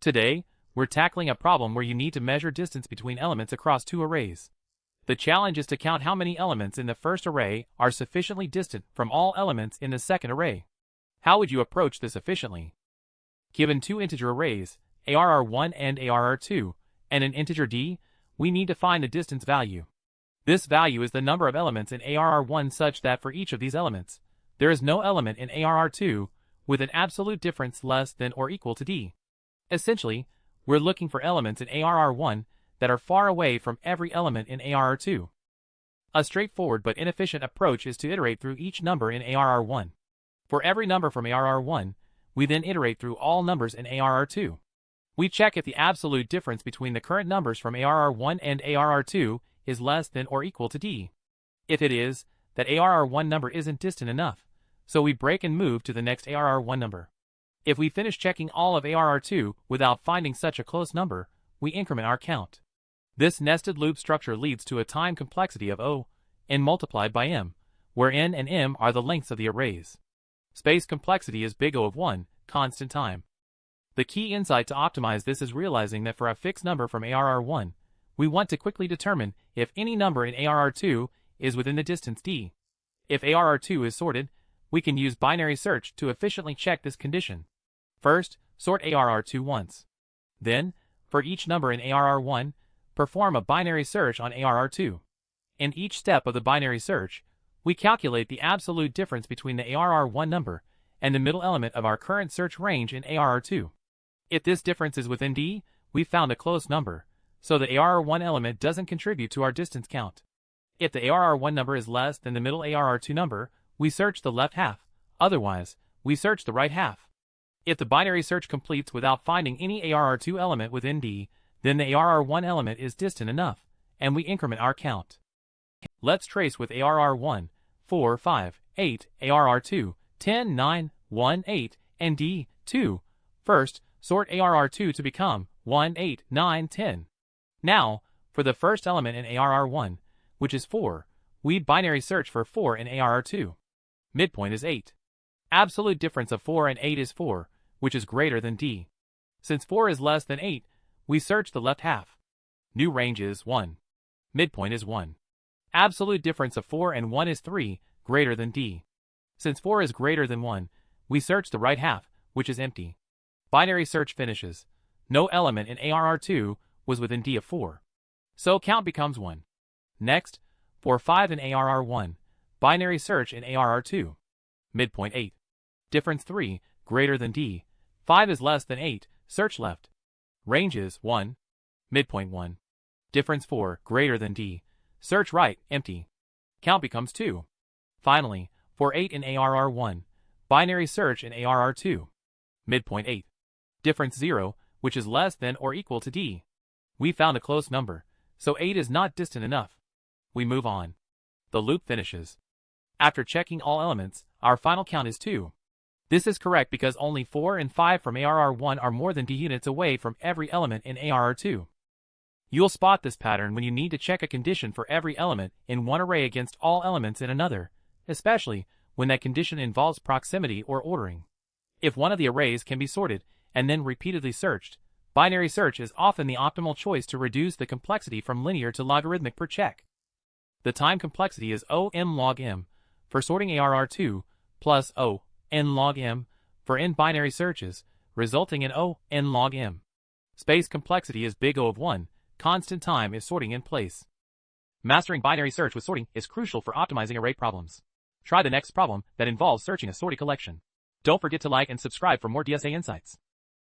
Today, we're tackling a problem where you need to measure distance between elements across two arrays. The challenge is to count how many elements in the first array are sufficiently distant from all elements in the second array. How would you approach this efficiently? Given two integer arrays, arr1 and arr2, and an integer d, we need to find the distance value. This value is the number of elements in arr1 such that for each of these elements, there is no element in arr2 with an absolute difference less than or equal to d. Essentially, we're looking for elements in arr1 that are far away from every element in arr2. A straightforward but inefficient approach is to iterate through each number in arr1. For every number from arr1, we then iterate through all numbers in arr2. We check if the absolute difference between the current numbers from arr1 and arr2 is less than or equal to d. If it is, that arr1 number isn't distant enough, so we break and move to the next arr1 number. If we finish checking all of arr2 without finding such a close number, we increment our count. This nested loop structure leads to a time complexity of O, n multiplied by m, where n and m are the lengths of the arrays. Space complexity is big O of 1, constant time. The key insight to optimize this is realizing that for a fixed number from arr1, we want to quickly determine if any number in arr2 is within the distance d. If arr2 is sorted, we can use binary search to efficiently check this condition. First, sort arr2 once. Then, for each number in arr1, perform a binary search on arr2. In each step of the binary search, we calculate the absolute difference between the arr1 number and the middle element of our current search range in arr2. If this difference is within d, we've found a close number, so the arr1 element doesn't contribute to our distance count. If the arr1 number is less than the middle arr2 number, we search the left half, otherwise, we search the right half. If the binary search completes without finding any arr2 element within d, then the arr1 element is distant enough, and we increment our count. Let's trace with arr1, 4, 5, 8, arr2, 10, 9, 1, 8, and d, 2. First, sort arr2 to become 1, 8, 9, 10. Now, for the first element in arr1, which is 4, we binary search for 4 in arr2. Midpoint is 8. Absolute difference of 4 and 8 is 4, which is greater than d. Since 4 is less than 8, we search the left half. New range is 1. Midpoint is 1. Absolute difference of 4 and 1 is 3, greater than d. Since 4 is greater than 1, we search the right half, which is empty. Binary search finishes. No element in arr2 was within d of 4. So count becomes 1. Next, for 5 in arr1, binary search in arr2. Midpoint 8. Difference 3, greater than d. 5 is less than 8, search left. Range is 1. Midpoint 1. Difference 4, greater than d. Search right, empty. Count becomes 2. Finally, for 8 in arr1, binary search in arr2. Midpoint 8. Difference 0, which is less than or equal to d. We found a close number, so 8 is not distant enough. We move on. The loop finishes. After checking all elements, our final count is 2. This is correct because only 4 and 5 from arr1 are more than d units away from every element in arr2. You'll spot this pattern when you need to check a condition for every element in one array against all elements in another, especially when that condition involves proximity or ordering. If one of the arrays can be sorted and then repeatedly searched, binary search is often the optimal choice to reduce the complexity from linear to logarithmic per check. The time complexity is O m log m for sorting arr2 plus O n log m for n binary searches, resulting in O n log m. Space complexity is big O of 1, constant time is sorting in place. Mastering binary search with sorting is crucial for optimizing array problems. Try the next problem that involves searching a sorted collection. Don't forget to like and subscribe for more DSA insights.